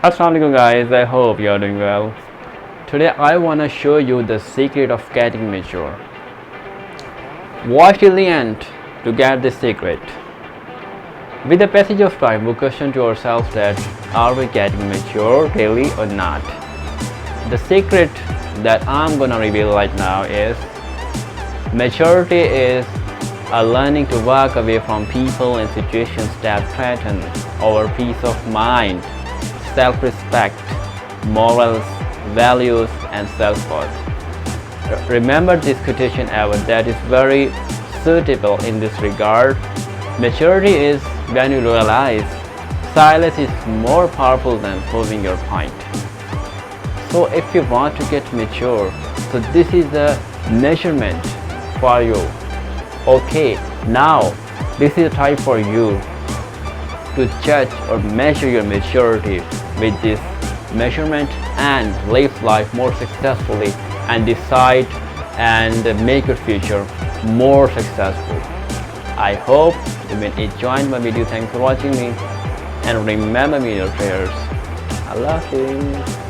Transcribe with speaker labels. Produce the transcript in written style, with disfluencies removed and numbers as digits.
Speaker 1: Assalamualaikum guys, I hope you are doing well. Today I wanna show you the secret of getting mature. Watch till the end to get this secret. With the passage of time, we question to ourselves that are we getting mature really or not? The secret that I'm gonna reveal right now is maturity is a learning to walk away from people and situations that threaten our peace of mind, self-respect, morals, values, and self-worth. Remember this quotation ever that is very suitable in this regard. Maturity is when you realize silence is more powerful than proving your point. So if you want to get mature, so this is the measurement for you. Okay, now this is the time for you to judge or measure your maturity with this measurement and live life more successfully and decide and make your future more successful. I hope you will enjoy my video. Thanks for watching me and remember me in your prayers. I love you.